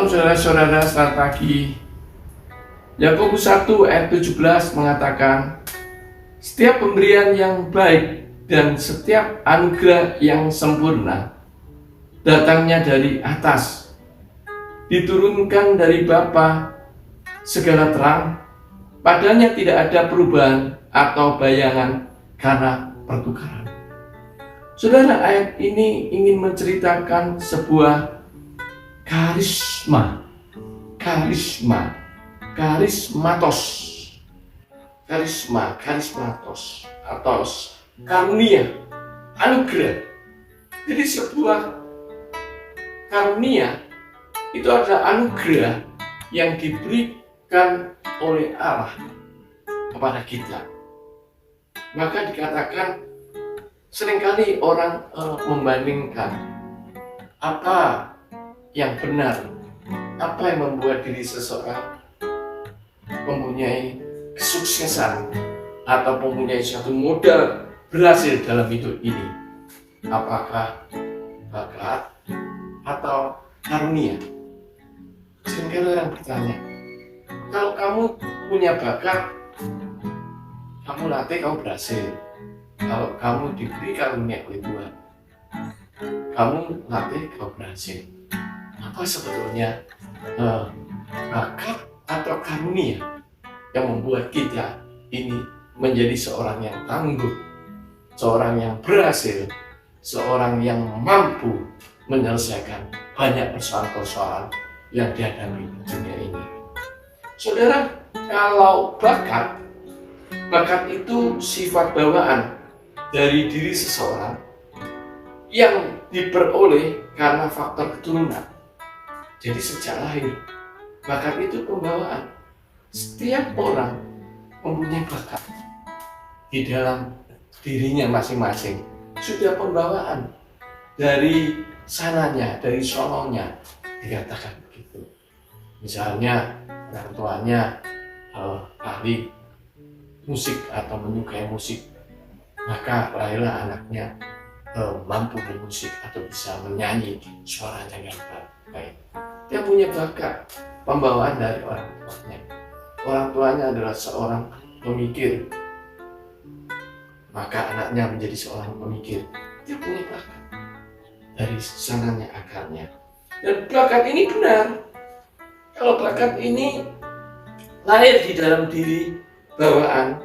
Shalom saudara-saudara, selamat pagi. Yakobus 1 ayat 17 mengatakan, setiap pemberian yang baik dan setiap anugerah yang sempurna datangnya dari atas, diturunkan dari Bapa segala terang, padanya tidak ada perubahan atau bayangan karena pertukaran. Saudara, ayat ini ingin menceritakan sebuah karismatos atau karunia, anugerah. Jadi sebuah karunia itu adalah anugerah yang diberikan oleh Allah kepada kita. Maka dikatakan seringkali orang membandingkan apa yang benar, apa yang membuat diri seseorang mempunyai kesuksesan atau mempunyai suatu modal berhasil dalam hidup ini. Apakah bakat atau karunia? Seringkali orang bertanya, kalau kamu punya bakat, kamu latih, kamu berhasil. Kalau kamu diberi karunia oleh Tuhan, kamu latih, kamu berhasil. Apa sebetulnya bakat atau karunia yang membuat kita ini menjadi seorang yang tangguh, seorang yang berhasil, seorang yang mampu menyelesaikan banyak persoalan-persoalan yang dihadapi di dunia ini? Saudara, kalau bakat itu sifat bawaan dari diri seseorang yang diperoleh karena faktor keturunan. Jadi sejak lahir, bakat itu pembawaan. Setiap orang mempunyai bakat di dalam dirinya masing-masing. Sudah pembawaan dari sananya, dari sononya, dikatakan begitu. Misalnya orang tuanya ahli musik atau menyukai musik, maka lahirlah anaknya mampu bermusik atau bisa menyanyi, suaranya yang baik. Dia punya bakat pembawaan dari orang tuanya. Orang tuanya adalah seorang pemikir, maka anaknya menjadi seorang pemikir. Dia punya bakat dari sananya, akarnya. Dan bakat ini benar. Kalau bakat ini lahir di dalam diri bawaan,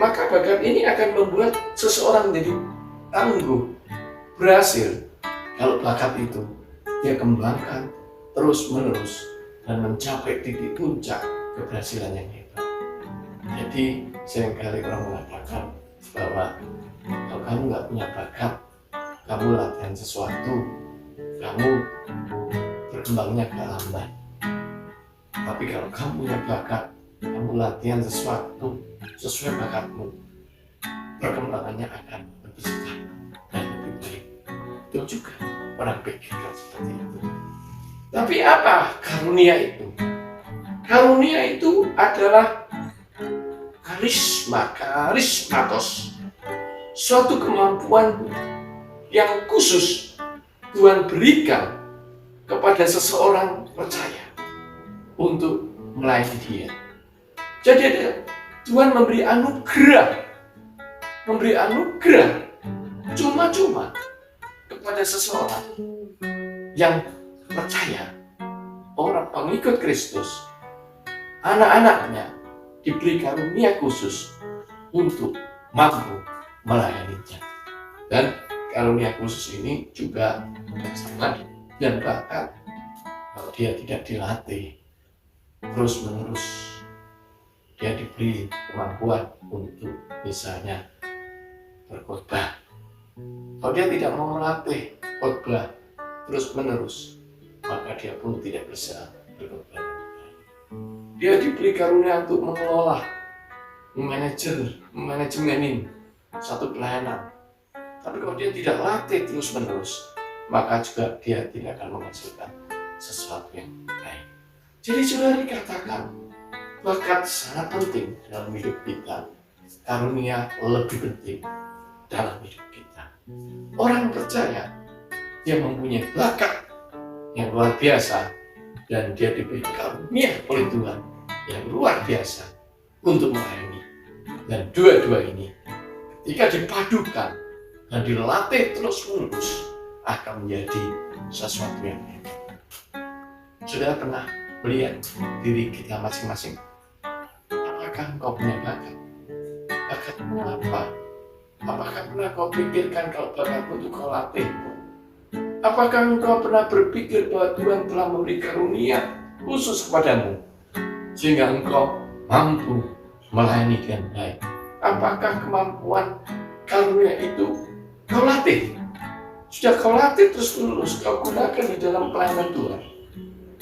maka bakat ini akan membuat seseorang menjadi tangguh, berhasil. Kalau bakat itu dia kembangkan terus-menerus dan mencapai titik puncak keberhasilan yang hebat. Jadi seringkali orang mengatakan bahwa kalau kamu nggak punya bakat, kamu latihan sesuatu, kamu berkembangnya agak lambat. Tapi kalau kamu punya bakat, kamu latihan sesuatu sesuai bakatmu, perkembangannya akan lebih cepat dan lebih baik. Itu juga orang pikirkan seperti itu. Tapi apa karunia itu? Karunia itu adalah karismatos, suatu kemampuan yang khusus Tuhan berikan kepada seseorang percaya untuk melayani Dia. Jadi Tuhan memberi anugerah cuma-cuma kepada seseorang yang percaya, orang pengikut Kristus, anak-anaknya diberi karunia khusus untuk mampu melayaninya. Dan karunia khusus ini juga sama dan bakat kalau dia tidak dilatih terus-menerus. Dia diberi kemampuan untuk misalnya berkhotbah. Kalau dia tidak mau melatih khotbah terus-menerus, maka dia pun tidak bisa berkhotbah. Dia diberi karunia untuk mengelola, memanajemenin satu pelayanan. Tapi kalau dia tidak latih terus-menerus, maka juga dia tidak akan menghasilkan sesuatu yang baik. Jadi saudara, dikatakan bakat sangat penting dalam hidup kita. Karunia lebih penting dalam hidup kita. Orang percaya dia mempunyai bakat yang luar biasa dan dia diberi karunia oleh Tuhan yang luar biasa untuk melayani. Dan dua-dua ini jika dipadukan dan dilatih terus-menerus akan menjadi sesuatu yang hebat. Saudara pernah melihat diri kita masing-masing? Apakah engkau punya bakat? Bakatmu apa? Apakah pernah kau pikirkan kalau bakatmu itu kau latih? Apakah engkau pernah berpikir bahwa Tuhan telah memberi karunia khusus kepadamu sehingga engkau mampu melayani dengan baik? Apakah kemampuan karunia itu kau latih? Sudah kau latih terus-menerus, kau gunakan di dalam pelayanan Tuhan.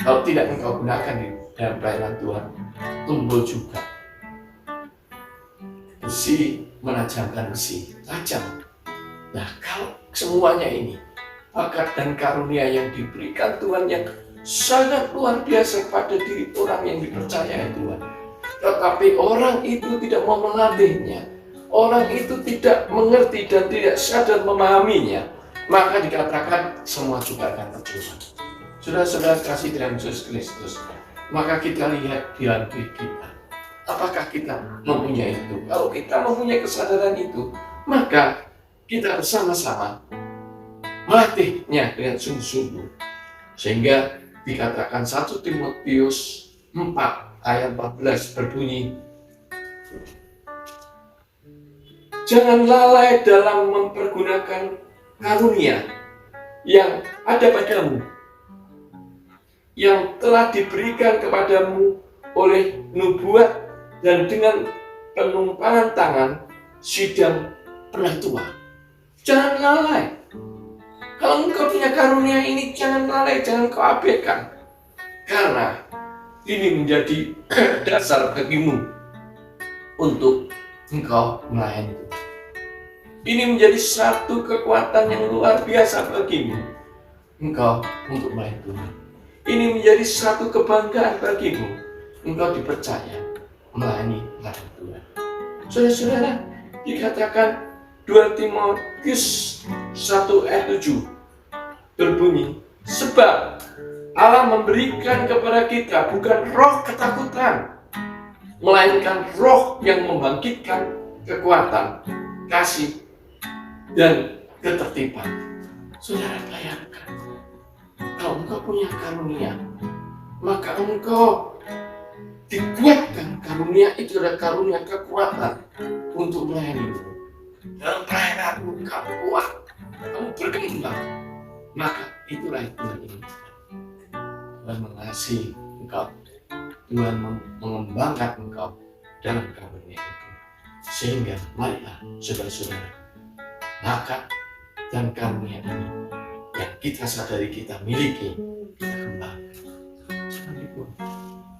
Kalau tidak engkau gunakan di dalam pelayanan Tuhan, tumbuh juga besi menajamkan besi, tajam. Nah, kalau semuanya ini bakat dan karunia yang diberikan Tuhan yang sangat luar biasa kepada diri orang yang dipercayai Tuhan, tetapi orang itu tidak mau melatihnya, orang itu tidak mengerti dan tidak sadar memahaminya, maka dikatakan semua juga akan percuma. Saudara-saudara kasih dalam Yesus Kristus, maka kita lihat di dalam diri kita, apakah kita mempunyai itu? Kalau kita mempunyai kesadaran itu, maka kita bersama-sama melatihnya dengan sungguh-sungguh, sehingga dikatakan 1 Timotius 4 ayat 14 berbunyi, jangan lalai dalam mempergunakan karunia yang ada padamu, yang telah diberikan kepadamu oleh nubuat dan dengan penumpangan tangan sidang penatua. Jangan lalai. Kalau engkau punya karunia ini, jangan lalai, jangan kau abaikan. Karena ini menjadi dasar bagimu untuk engkau melayani Tuhan. Ini menjadi satu kekuatan yang luar biasa bagimu, engkau untuk melayani Tuhan. Ini menjadi satu kebanggaan bagimu, engkau dipercaya melayani Tuhan. Saudara-saudara, dikatakan 2 Timotius 1 ayat 7 berbunyi, sebab Allah memberikan kepada kita bukan roh ketakutan, melainkan roh yang membangkitkan kekuatan, kasih, dan ketertiban. Saudara bayangkan, kalau engkau punya karunia, maka engkau dikuatkan. Karunia itu adalah karunia kekuatan untuk melayani. Dalam pelayananmu kamu kuat, kamu berkembang, maka itulah Tuhan ini. Tuhan mengasihi engkau, Tuhan mengembangkan engkau dalam karunia itu. Sehingga marilah saudara-saudara, bakat dan karunia ini yang kita sadari kita miliki, kita kembangkan. Sekalipun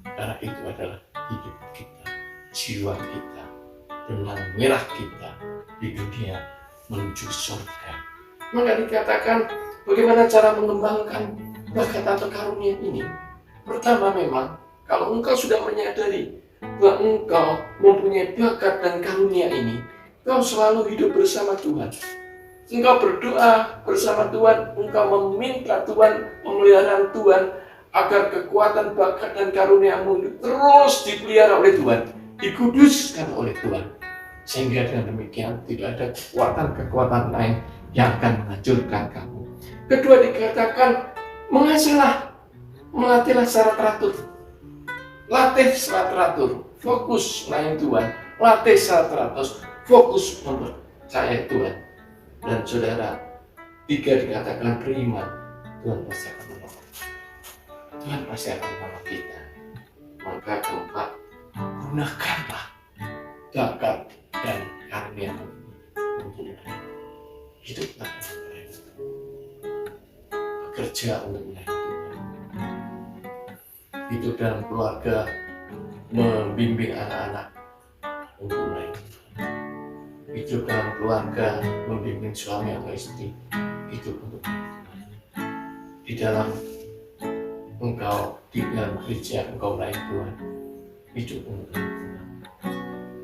karena itu adalah hidup kita, jiwa kita, benang merah kita di dunia menuju surga. Maka dikatakan bagaimana cara mengembangkan bakat atau karunia ini? Pertama, memang kalau engkau sudah menyadari bahwa engkau mempunyai bakat dan karunia ini, engkau selalu hidup bersama Tuhan. Engkau berdoa bersama Tuhan, engkau meminta Tuhan, pemeliharaan Tuhan, agar kekuatan, bakat, dan karuniamu terus dipelihara oleh Tuhan, dikuduskan oleh Tuhan. Sehingga dengan demikian tidak ada kekuatan-kekuatan lain yang akan menghancurkan kamu. Kedua, dikatakan mengasahlah, melatihlah secara teratur. Latih secara teratur, fokus melayani Tuhan. Latih secara teratur, fokus mempercayai Tuhan. Dan saudara, tiga dikatakan beriman, Tuhan pasti akan menolong. Tuhan pasti akan menolong kita. Maka keempat, gunakanlah bakat dan karunia-Mu untuk hiduplah dengan baik, bekerja untuk melayani Tuhan, hidup dalam keluarga, membimbing anak-anak untuk melayani Tuhan, hidup dalam keluarga, membimbing suami atau istri, hidup untuk melayani Tuhan. Di dalam engkau, di dalam gereja engkau melayani Tuhan, hidup untuk melayani Tuhan.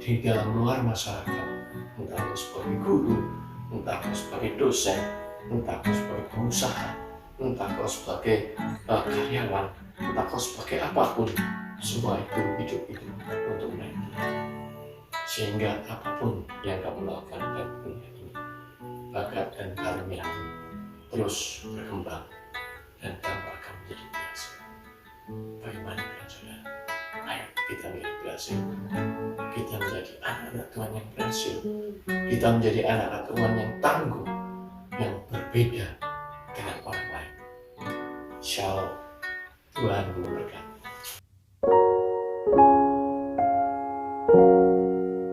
Di dalam luar masyarakat, entah kau sebagai guru, entah kau sebagai dosen, entah kau sebagai pengusaha, entah kau sebagai karyawan, entah kau sebagai apapun, semua itu hidup itu untuk mereka. Sehingga apapun yang kamu lakukan dalam dunia ini, bakat dan karunia terus berkembang dan kamu akan menjadi berhasil. Bagaimana dengan saudara? Ayo kita menjadi berhasil. Kita menjadi anak-anak Tuhan yang berhasil. Kita menjadi anak-anak Tuhan yang tangguh, yang berbeda dengan orang lain. Shalom. Tuhan memberkati.